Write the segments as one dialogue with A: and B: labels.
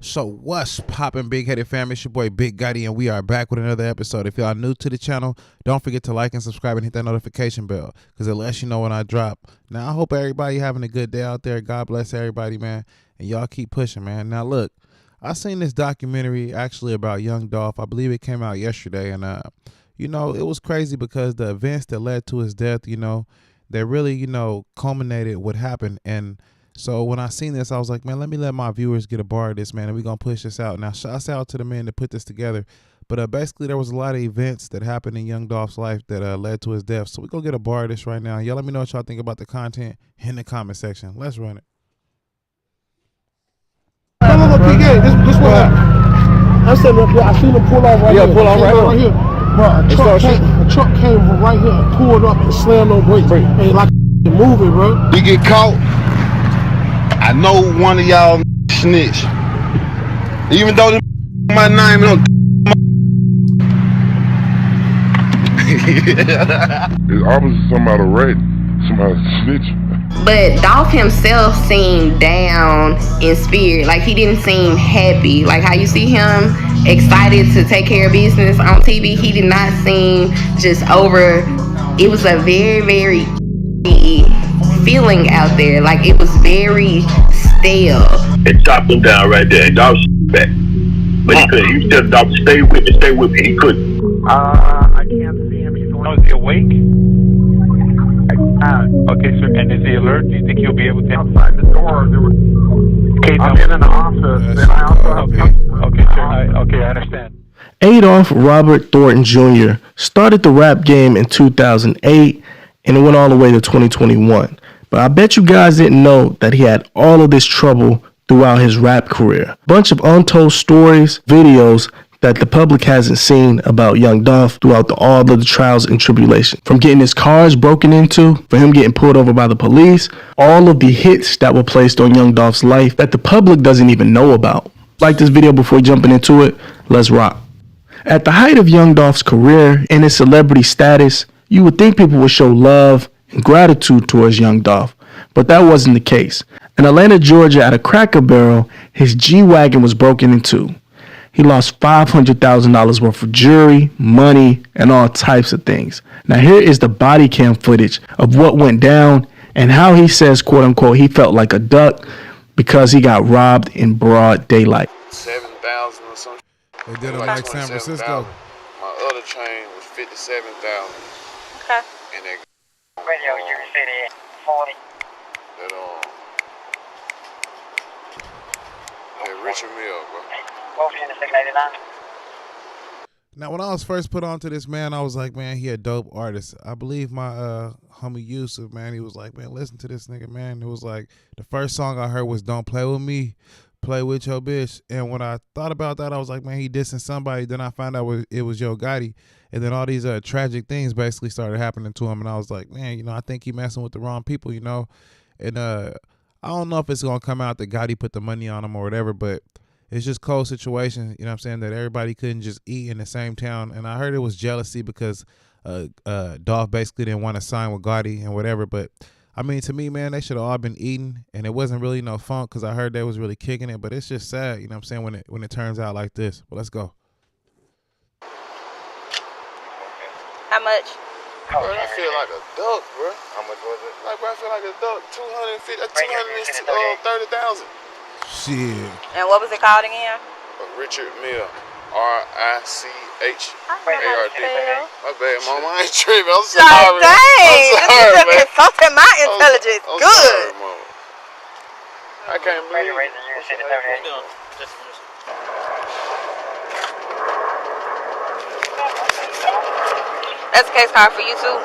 A: So what's poppin', big-headed fam? It's your boy Big Gotti, and we are back with another episode. If y'all new to the channel, don't forget to like and subscribe and hit that notification bell, because it lets you know when I drop. Now, I hope everybody having a good day out there. God bless everybody, man, and y'all keep pushing, man. Now, look, I seen this documentary actually about young Dolph. I believe it came out yesterday, and you know, it was crazy because the events that led to his death, you know, they really, you know, culminated what happened. And so when I seen this, I was like, man, let me let my viewers get a bar of this, man, and we're going to push this out. Now, shouts out to the men that put this together. But basically, there was a lot of events that happened in young Dolph's life that led to his death. So we're going to get a bar of this right now. Y'all let me know what y'all think about the content in the comment section. Let's run it.
B: Look, PK, this what happened. I'm sitting up here, I seen him pull off right here. Yeah, pull off right here. Bro, a truck came from right here and pulled up and slammed on brakes. Ain't like moving, bro.
C: We get caught. I know one of y'all snitch. Even though my name don't.
D: It's obviously somebody rat, somebody snitch.
E: But Dolph himself seemed down in spirit. Like, he didn't seem happy. Like how you see him excited to take care of business on TV, he did not seem just over. It was a very, very feeling out there. Like, it was very stale.
F: It chopped him down right there. Dolph back. But he couldn't. He said, Dolph, stay with me. He couldn't.
G: I can't see him. Is he awake? Okay, sir. And is he alert? Do you think he'll be able to? Outside the door, I'm in an office, and I also have. Okay, sir. Okay, I understand.
H: Adolph Robert Thornton Jr. started the rap game in 2008, and it went all the way to 2021. But I bet you guys didn't know that he had all of this trouble throughout his rap career. Bunch of untold stories, videos that the public hasn't seen about young Dolph throughout all of the trials and tribulations. From getting his cars broken into, for him getting pulled over by the police, all of the hits that were placed on young Dolph's life that the public doesn't even know about. Like this video before jumping into it, let's rock. At the height of young Dolph's career and his celebrity status, you would think people would show love and gratitude towards young Dolph, but that wasn't the case. In Atlanta, Georgia, at a Cracker Barrel, his G-Wagon was broken into. He lost $500,000 worth of jewelry, money, and all types of things. Now here is the body cam footage of what went down and how he says, quote unquote, he felt like a duck because he got robbed in broad daylight.
C: 7,000 or something.
A: They did it like San Francisco.
C: My other chain was 57,000.
E: Okay.
C: And that
G: Radio, your city, 40.
C: That Richard Mill, bro.
A: Now, when I was first put onto this, man, I was like, man, he a dope artist. I believe my homie Yusuf, man, he was like, man, listen to this nigga, man. It was like, the first song I heard was Don't Play With Me, Play With Your Bitch. And when I thought about that, I was like, man, he dissing somebody. Then I found out it was Yo Gotti. And then all these tragic things basically started happening to him. And I was like, man, you know, I think he messing with the wrong people, you know. And I don't know if it's going to come out that Gotti put the money on him or whatever, but it's just cold situation, you know what I'm saying, that everybody couldn't just eat in the same town. And I heard it was jealousy because Dolph basically didn't want to sign with Gotti and whatever. But, I mean, to me, man, they should have all been eating. And it wasn't really no funk because I heard they was really kicking it. But it's just sad, you know what I'm saying, when it turns out like this. But let's go.
E: How much?
C: Bro, I feel like a duck, bro. How much was it? Like, bro, I feel like a duck. 230,000.
A: Shit.
E: And what was it called again?
C: Richard Mill. R-I-C-H-A-R-D. My bad, mama. I ain't tripping. I'm sorry.
E: Like, dang.
C: I'm sorry,
E: this
C: man.
E: is insulting my intelligence.
C: I'm
E: good.
C: Sorry, mama. I can't believe it.
E: That's a case card for you too.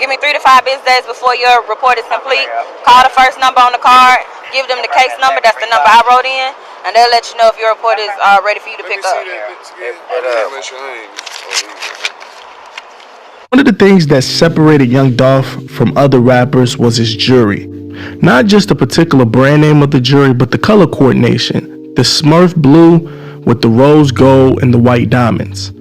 E: Give me 3 to 5 business days before your report is complete. Call the first number on the card. Give them the case number. That's the number I wrote in, and they'll let you know if your report is ready for you to pick up.
H: One of the things that separated young Dolph from other rappers was his jewelry. Not just the particular brand name of the jewelry, but the color coordination. The Smurf blue with the rose gold and the white diamonds.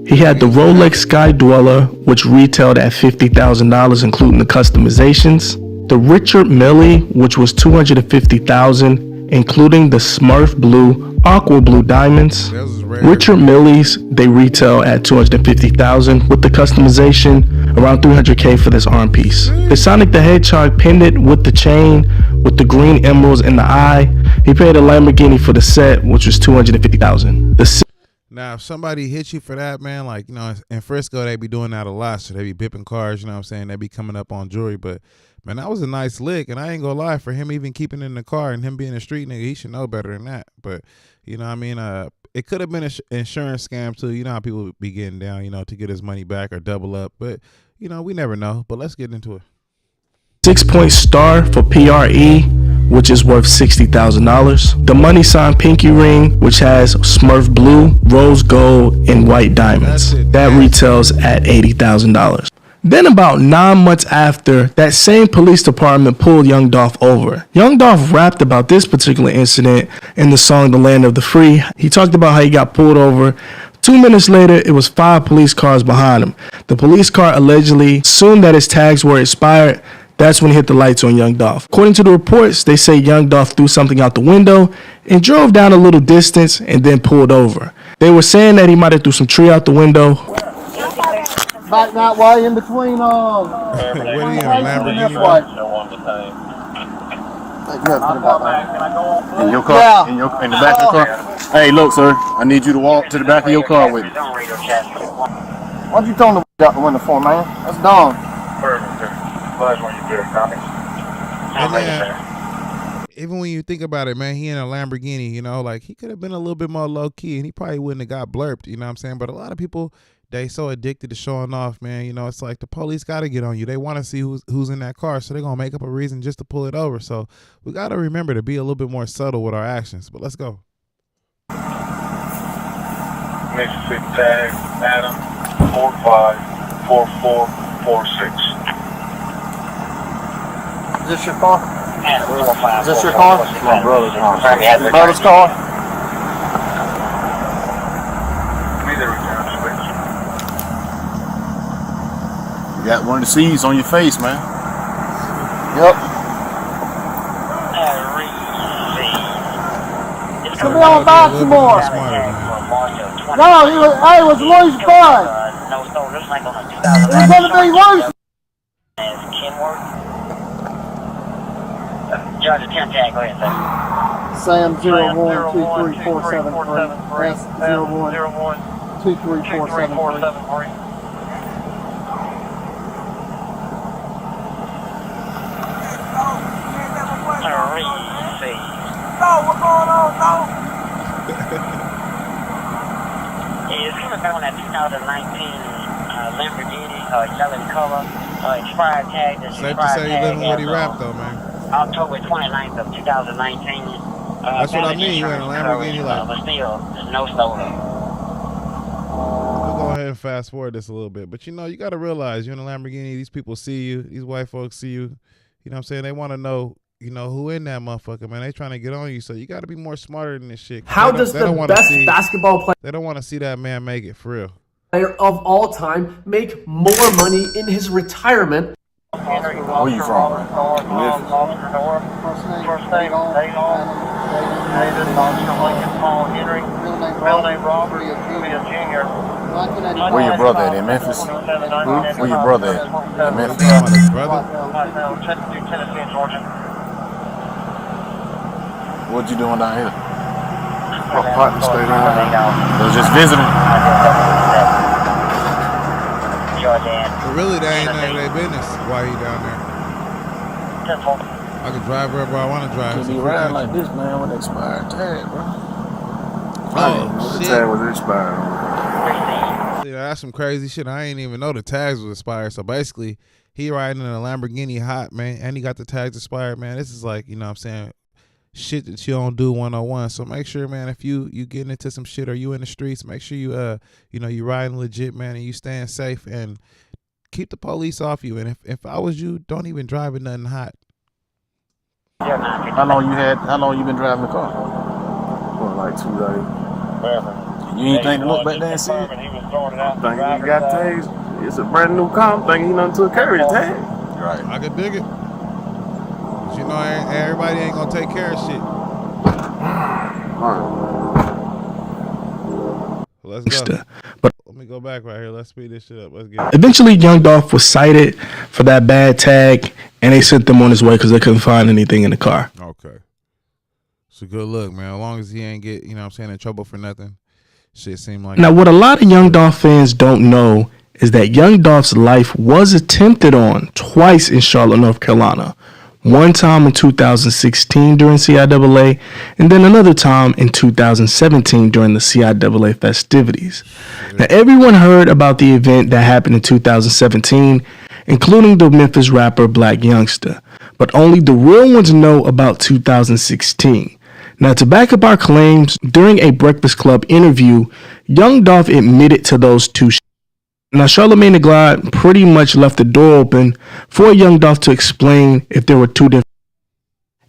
H: He had the Rolex Sky Dweller, which retailed at $50,000, including the customizations. The Richard Mille, which was $250,000, including the Smurf Blue, Aqua Blue diamonds. Richard Millie's, they retail at $250,000 with the customization around $300K for this arm piece. The Sonic the Hedgehog pendant with the chain with the green emeralds in the eye. He paid a Lamborghini for the set, which was $250,000.
A: Now, if somebody hits you for that, man, like, you know, in Frisco, they be doing that a lot. So they be bipping cars, you know what I'm saying? They be coming up on jewelry. But, man, that was a nice lick. And I ain't gonna lie, for him even keeping it in the car and him being a street nigga, he should know better than that. But, you know what I mean? It could have been an insurance scam, too. You know how people be getting down, you know, to get his money back or double up. But, you know, we never know. But let's get into it.
H: 6-point star for PRE, which is worth $60,000. The money sign pinky ring, which has Smurf blue, rose gold, and white diamonds. That retails at $80,000. Then about 9 months after, that same police department pulled Young Dolph over. Young Dolph rapped about this particular incident in the song The Land of the Free. He talked about how he got pulled over. 2 minutes later, it was 5 police cars behind him. The police car allegedly assumed that his tags were expired. That's when he hit the lights on Young Dolph. According to the reports, they say Young Dolph threw something out the window and drove down a little distance and then pulled over. They were saying that he might have threw some tree out the window.
B: Back that way in between,
A: what are you in a Lamborghini?
I: In your car? Yeah. In the back of your car? Hey, look, sir. I need you to walk to the back of your car with me.
B: Why'd you throw the out the window for, man? That's dumb.
A: And then, even when you think about it, man, he in a Lamborghini, you know, like he could have been a little bit more low key and he probably wouldn't have got blurped, you know what I'm saying? But a lot of people, they so addicted to showing off, man. You know, it's like the police got to get on you. They want to see who's in that car, so they're going to make up a reason just to pull it over. So we got to remember to be a little bit more subtle with our actions. But let's go.
F: Mississippi tag, Adam, 454446.
B: Is this your car? Is this your car?
I: It's my brother's car.
B: Your brother's car?
I: You got one of the C's on your face, man.
B: Yep. Come on back some more. No, he was, hey, it was Louis fun. It's going to be worse.
J: Judge, 10 tag, go ahead,
B: Sam 0123473. S 0123473.
J: What's going on, Dolph? It's coming back on that 2019 Lamborghini, yellow color, expired tag.
A: Safe to say you living what he rapped, though, man.
J: October 29th of 2019.
A: That's what I mean. You in a Lamborghini, like.
J: But still, no stolen.
A: We'll go ahead and fast forward this a little bit. But, you know, you got to realize you're in a Lamborghini. These people see you. These white folks see you. You know what I'm saying? They want to know, you know, who in that motherfucker, man. They trying to get on you. So you got to be more smarter than this shit.
K: How does the best basketball player...
A: They don't want to see that man make it, for real.
K: ...of all time make more money in his retirement...
I: Where you from, man?
J: First name, David, Henry, middle name Robert, Jr.
I: Where your brother at, in Memphis? Where your brother at? In Memphis?
J: Tennessee and Georgia.
I: What you doing down here?
B: Partner stay down here.
I: Was just visiting?
A: But really, that ain't none of their business why he down there. I can drive wherever I want to drive.
I: Can't be riding like this, man, with expired tag, bro.
A: Oh,
I: shit. The tag was expired.
A: See, that's some crazy shit. I ain't even know the tags was expired. So basically, he riding in a Lamborghini hot, man, and he got the tags expired, man. This is like, you know what I'm saying, shit that you don't do 101. So make sure, man, if you getting into some shit or you in the streets, make sure you you know, you riding legit, man, and you staying safe and keep the police off you. And if I was you, don't even drive in nothing hot.
I: How long you been driving the car?
B: For like 2 days.
I: You ain't think to look back there and see it?
B: Thinking he got tags. It's a brand new car. I'm thinking he done took care of the tag.
I: Right.
A: I could dig it. But you know, everybody ain't gonna take care of shit. let's go.
H: But
A: let me go back right here. Let's speed this shit up. Let's get it.
H: Eventually, Young Dolph was cited for that bad tag, and they sent them on his way because they couldn't find anything in the car.
A: Okay. It's a good look, man. As long as he ain't get, you know what I'm saying, in trouble for nothing, shit seem like...
H: Now, what a lot of Young Dolph fans don't know is that Young Dolph's life was attempted on twice in Charlotte, North Carolina. One time in 2016 during CIAA, and then another time in 2017 during the CIAA festivities. Now, everyone heard about the event that happened in 2017, including the Memphis rapper Black Youngster, but only the real ones know about 2016. Now, to back up our claims, during a Breakfast Club interview, Young Dolph admitted to those two. Now, Charlamagne the God pretty much left the door open for Young Dolph to explain if there were two different,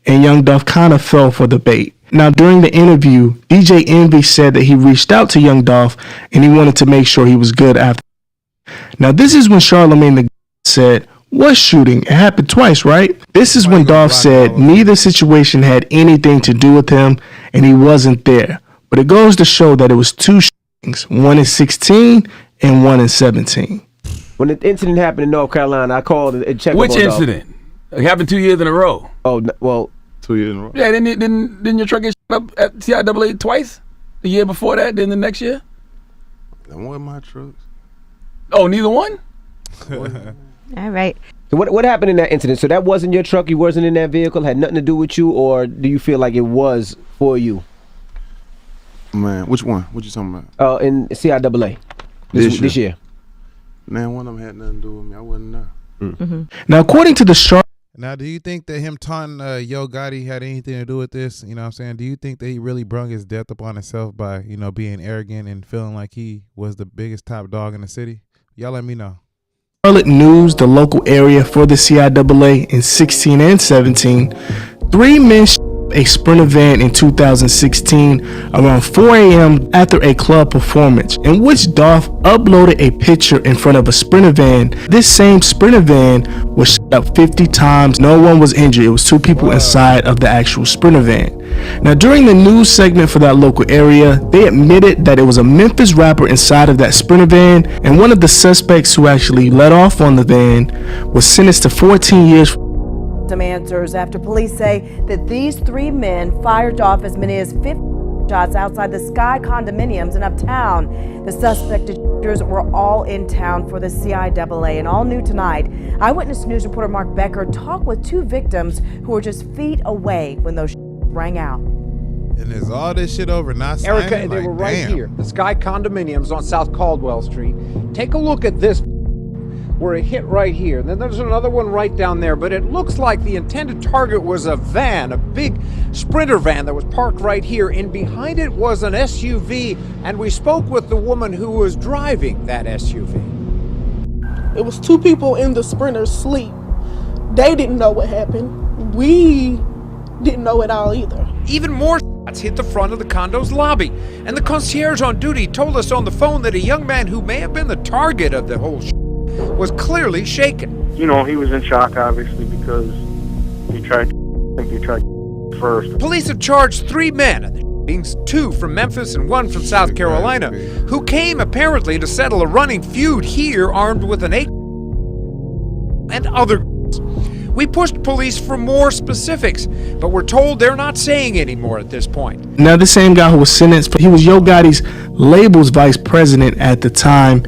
H: and Young Dolph kind of fell for the bait. Now, during the interview, DJ Envy said that he reached out to Young Dolph and he wanted to make sure he was good after. Now, this is when Charlamagne the God said, "What shooting? It happened twice, right?" This is when Dolph said neither situation had anything to do with him and he wasn't there. But it goes to show that it was two shootings, one in 16 and one in 17.
L: When the incident happened in North Carolina, I called and checked.
M: Which incident? It happened 2 years in a row.
L: Oh, well,
C: 2 years in a row.
M: Yeah, didn't your truck get shot up at CIAA twice? The year before that, then the next year?
C: That wasn't my trucks.
M: Oh, neither one?
N: All right.
L: So what happened in that incident? So that wasn't your truck? You wasn't in that vehicle? Had nothing to do with you? Or do you feel like it was for you?
C: Man, which one? What you talking about?
L: In CIAA. This year.
C: Man, one of them had nothing to do with me. I wasn't there.
N: Mm-hmm.
H: Now, according to the
A: Now, do you think that him taunting Yo Gotti had anything to do with this? You know what I'm saying? Do you think that he really brung his death upon himself by, you know, being arrogant and feeling like he was the biggest top dog in the city? Y'all let me know.
H: Charlotte News, the local area for the CIAA in 16 and 17, 3 men a Sprinter van in 2016 around 4 a.m. after a club performance in which Dolph uploaded a picture in front of a Sprinter van. This same Sprinter van was shot up 50 times. No one was injured. It was 2 people inside of the actual Sprinter van. Now, during the news segment for that local area, they admitted that it was a Memphis rapper inside of that Sprinter van, and one of the suspects who actually let off on the van was sentenced to 14 years.
O: Some answers after police say that these 3 men fired off as many as 50 shots outside the Sky condominiums in Uptown. The suspected shooters were all in town for the CIAA. And all new tonight, Eyewitness News reporter Mark Becker talked with 2 victims who were just feet away when those rang out.
A: And is all this shit over? Not
P: Erica,
A: signing?
P: they
A: Like,
P: were right
A: damn.
P: here. The Sky condominiums on South Caldwell Street. Take a look at this. Where it hit right here. Then there's another one right down there, but it looks like the intended target was a van, a big Sprinter van that was parked right here, and behind it was an SUV, and we spoke with the woman who was driving that SUV.
B: It was 2 people in the Sprinter sleep. They didn't know what happened. We didn't know it all either.
P: Even more shots hit the front of the condo's lobby, and the concierge on duty told us on the phone that a young man who may have been the target of the whole was clearly shaken.
G: You know, he was in shock, obviously, because he tried first.
P: Police have charged 3 men in the shootings, 2 from Memphis and 1 from South Carolina, who came apparently to settle a running feud here armed with an AK and other. We pushed police for more specifics, but we're told they're not saying any more at this point.
H: Now, the same guy who was sentenced, he was Yo Gotti's label's vice president at the time.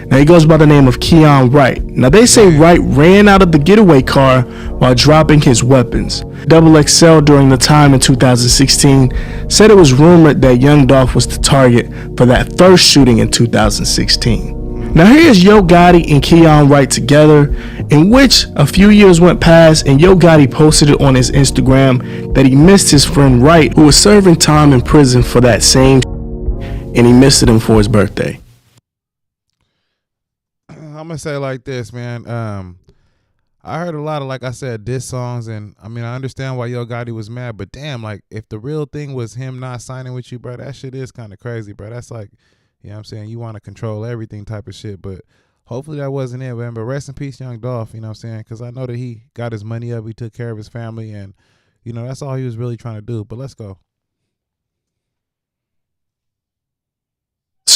H: Now, he goes by the name of Keon Wright. Now, they say Wright ran out of the getaway car while dropping his weapons. Double XL during the time in 2016 said it was rumored that Young Dolph was the target for that first shooting in 2016. Now, here's Yo Gotti and Keon Wright together, in which a few years went past and Yo Gotti posted it on his Instagram that he missed his friend Wright, who was serving time in prison for that same and he missed him for his birthday.
A: I'm gonna say it like this, man. I heard a lot of, like I said, diss songs, and I mean, I understand why Yo Gotti was mad, but damn, like, if the real thing was him not signing with you, bro, that shit is kind of crazy, bro. That's like, you know what I'm saying, you want to control everything type of shit, but hopefully that wasn't it, man. But rest in peace, Young Dolph, you know what I'm saying, because I know that he got his money up, he took care of his family, and, you know, that's all he was really trying to do. But let's go.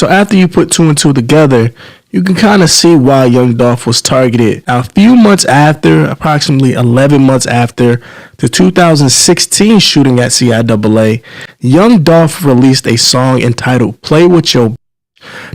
H: So after you put two and two together, you can kind of see why Young Dolph was targeted. Now, a few months after, approximately 11 months after the 2016 shooting at CIAA, Young Dolph released a song entitled Play With Your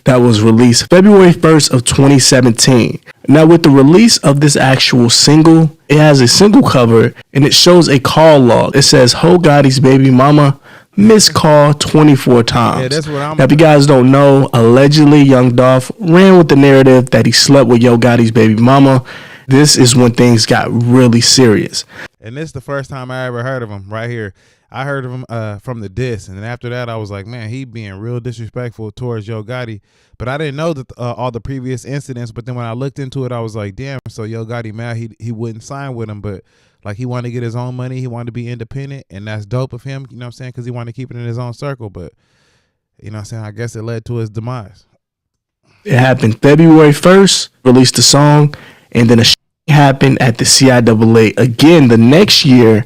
H: that was released February 1st of 2017. Now, with the release of this actual single, it has a single cover and it shows a call log. It says Yo Gotti's baby mama missed call 24 times.
A: Yeah, that's what I'm.
H: Now, if you guys don't know, allegedly Young Dolph ran with the narrative that he slept with Yo Gotti's baby mama. This is when things got really serious.
A: And this is the first time I ever heard of him right here. I heard of him from the diss, and then after that, I was like, man, he being real disrespectful towards Yo Gotti. But I didn't know that all the previous incidents. But then when I looked into it, I was like, damn. So Yo Gotti mad he wouldn't sign with him, but like he wanted to get his own money, he wanted to be independent, and that's dope of him. You know what I'm saying? Because he wanted to keep it in his own circle. But you know what I'm saying? I guess it led to his demise.
H: It happened February 1st. Released the song, and then happened at the CIAA again the next year.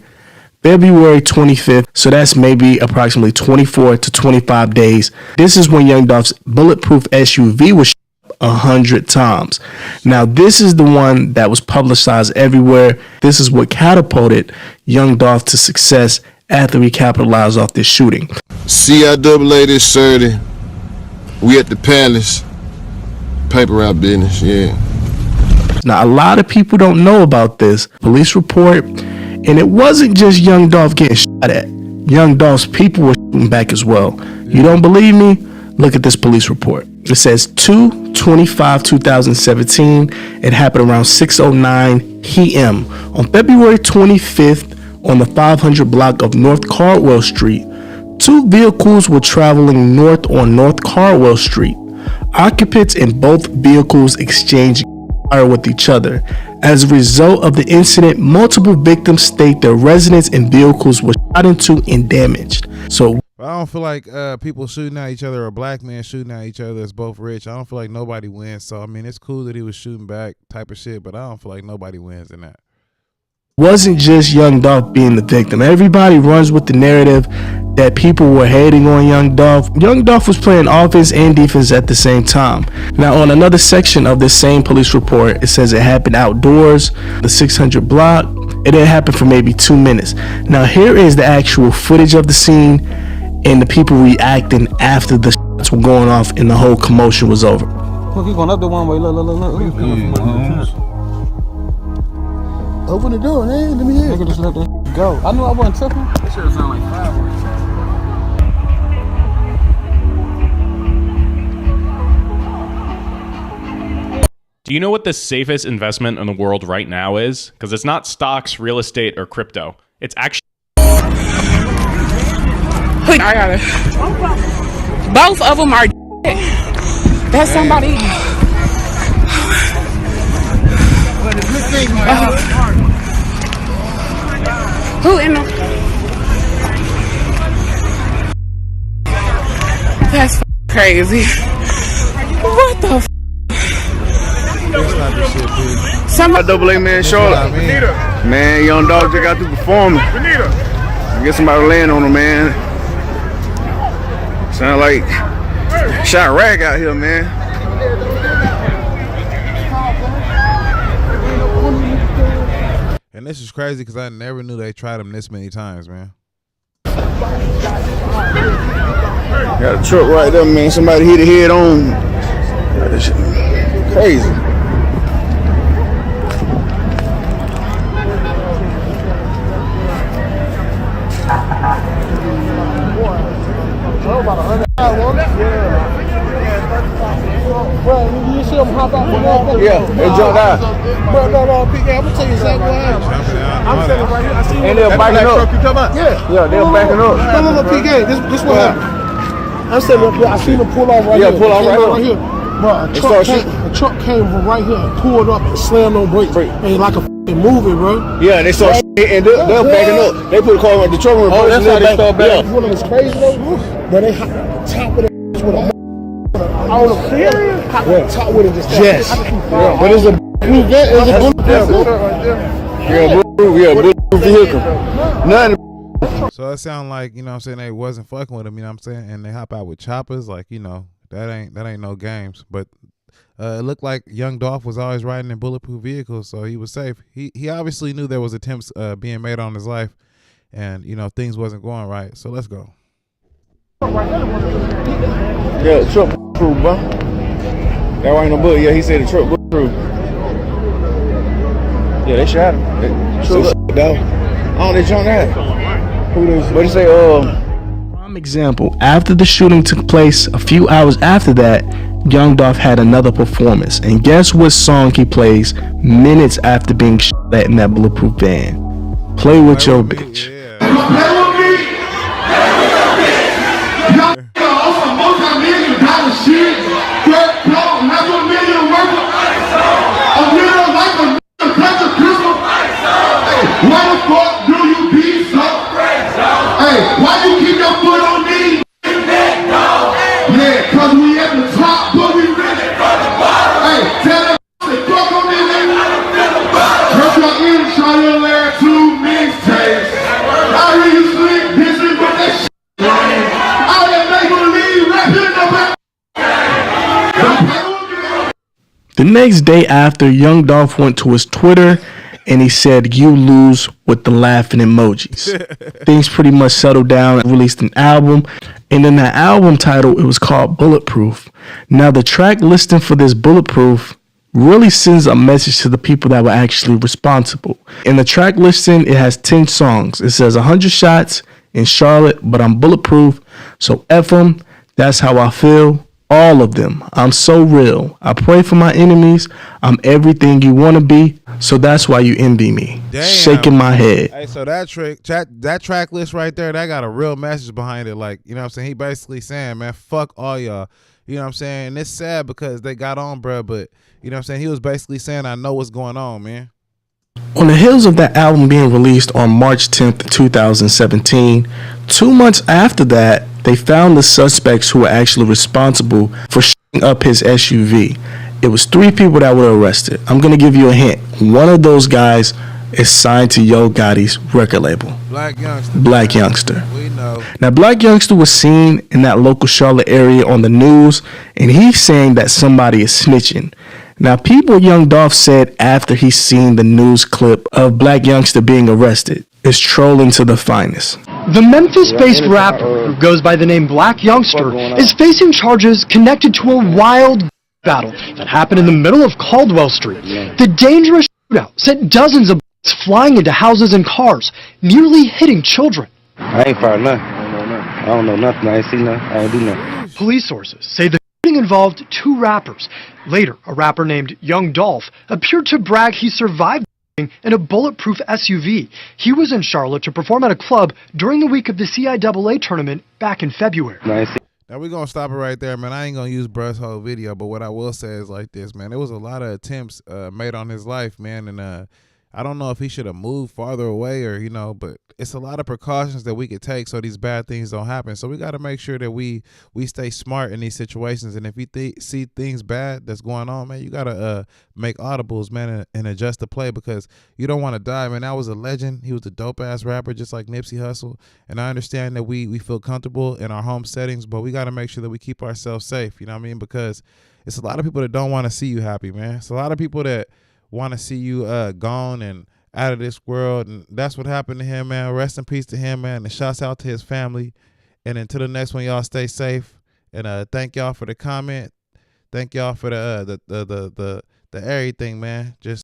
H: February 25th, so that's maybe approximately 24 to 25 days. This is when Young Dolph's bulletproof SUV was 100 times. Now, this is the one that was publicized everywhere. This is what catapulted Young Dolph to success after he capitalized off this shooting.
C: CIAA this Saturday. We at the Palace. Paper route business, yeah.
H: Now, a lot of people don't know about this police report. And it wasn't just Young Dolph getting shot at. Young Dolph's people were shooting back as well. You don't believe me? Look at this police report. It says 2/25/2017. It happened around 6:09 p.m. On February 25th, on the 500 block of North Caldwell Street, two vehicles were traveling north on North Caldwell Street. Occupants in both vehicles exchanged fire with each other. As a result of the incident, multiple victims state their residence and vehicles were shot into and damaged. So
A: I don't feel like people shooting at each other or black men shooting at each other that's both rich. I don't feel like nobody wins. So I mean, it's cool that he was shooting back type of shit, but I don't feel like nobody wins in that.
H: Wasn't just Young Dolph being the victim. Everybody runs with the narrative that people were hating on Young Dolph. Young Dolph was playing offense and defense at the same time. Now, on another section of this same police report, it says it happened outdoors, the 600 block. It didn't happen for maybe 2 minutes. Now, here is the actual footage of the scene and the people reacting after the shots were going off and the whole commotion was over.
Q: Look, he's going up the one way. Look.
B: Open the door, man. Let me hear.
Q: Nigga just let that go. I knew I wasn't tripping. That shit sound like fireworks.
R: Do you know what the safest investment in the world right now is? Because it's not stocks, real estate, or crypto. It's actually...
S: I got it. Both of them are That's somebody. Who in the... That's crazy. What the
I: Somebody double A man Charlotte. Man, Young Dolph just got through performing. Get somebody laying on him, man. Sound like shot rag out here, man.
A: And this is crazy because I never knew they tried him this many times, man.
I: Got a truck right there, man. Somebody hit the head on. Crazy.
B: You see him hop out the wall?
I: Yeah, they jumped out.
B: No, PK, I'm gonna tell you exactly what happened. I'm standing right here. I see you.
I: And they're backing up. Yeah, they're backing up.
B: No, PK, this what happened. I'm standing up here. I seen him pull off right here.
I: Yeah, pull off right
B: here. Bro, a truck came from right here and pulled up and slammed on brakes. Ain't like a movie, bro.
I: Yeah, they saw and they're backing up. They put the car in the truck in reverse.
B: Oh, that's how they
I: start back.
B: You know what's crazy though? But they hop top with it with a on the clear. Hop top with it just.
I: Yes.
B: But it's a blue vet. It's a
I: bulletproof vehicle. Nothing.
A: So it sound like, you know what I'm saying, they wasn't fucking with him, you know what I'm saying? And they hop out with choppers, like, you know, that ain't no games. But it looked like young Dolph was always riding in bulletproof vehicles, so he was safe. He obviously knew there was attempts being made on his life, and things wasn't going right. So let's go.
I: Yeah, the truck proof, bro. That ain't no book. Yeah, he said the truck proof. Yeah, they shot him. Truck dog. Oh, they shot that. Who they? What you say?
H: Prime example. After the shooting took place, a few hours after that, Young Dolph had another performance, and guess what song he plays minutes after being shot at in that bulletproof van? Play with your bitch.
B: Why the fuck do you be so? Hey, why you keep your foot on me? Yeah, cause we at the top, but we really from the bottom. Hey, tell them to fuck on this nigga. Hurt your ears, try your last 2 mixtapes. I hear you sleep, bitches, but that shit. All that make-believe rapping about.
H: The next day after, Young Dolph went to his Twitter and he said, "You lose," with the laughing emojis. Things pretty much settled down, released an album, and in that album title, it was called Bulletproof. Now, the track listing for this Bulletproof really sends a message to the people that were actually responsible. In the track listing, it has 10 songs. It says 100 shots in Charlotte, but I'm bulletproof, so F them, that's how I feel. All of them. I'm so real. I pray for my enemies. I'm everything you want to be, so that's why you envy me.
A: Damn.
H: Shaking my head.
A: Hey, so that track list right there, that got a real message behind it. Like, you know what I'm saying? He basically saying, man, fuck all y'all. You know what I'm saying? And it's sad because they got on, bro, but you know what I'm saying? He was basically saying, I know what's going on, man.
H: On the heels of that album being released on March 10th, 2017, 2 months after that, they found the suspects who were actually responsible for shooting up his SUV. It was 3 people that were arrested. I'm going to give you a hint. One of those guys is signed to Yo Gotti's record label.
A: Black Youngster.
H: Black Youngster.
A: We know.
H: Now, Black Youngster was seen in that local Charlotte area on the news, and he's saying that somebody is snitching. Now, people Young Dolph said after he seen the news clip of Black Youngster being arrested is trolling to the finest.
T: The Memphis-based rapper, who goes by the name Black Youngster, is facing charges connected to a wild battle that happened in the middle of Caldwell Street. The dangerous shootout sent dozens of bullets flying into houses and cars, nearly hitting children.
U: I ain't fired nothing. I don't know nothing. I ain't seen nothing. I ain't do nothing.
T: Police sources say the shooting involved 2 rappers. Later, a rapper named Young Dolph appeared to brag he survived in a bulletproof SUV. He was in Charlotte to perform at a club during the week of the CIAA tournament back in February.
A: Now we're going to stop it right there, man. I ain't going to use Bruh's whole video, but what I will say is like this, man. There was a lot of attempts made on his life, man, and I don't know if he should have moved farther away or, but it's a lot of precautions that we could take so these bad things don't happen. So we got to make sure that we stay smart in these situations. And if you see things bad that's going on, man, you got to make audibles, man, and adjust the play because you don't want to die, man. That was a legend. He was a dope-ass rapper just like Nipsey Hussle. And I understand that we feel comfortable in our home settings, but we got to make sure that we keep ourselves safe, you know what I mean? Because it's a lot of people that don't want to see you happy, man. It's a lot of people that want to see you gone and out of this world, and that's what happened to him, man. Rest in peace to him, man, and shouts out to his family. And until the next one, y'all stay safe, and thank y'all for the comment. Thank y'all for the everything, man. Just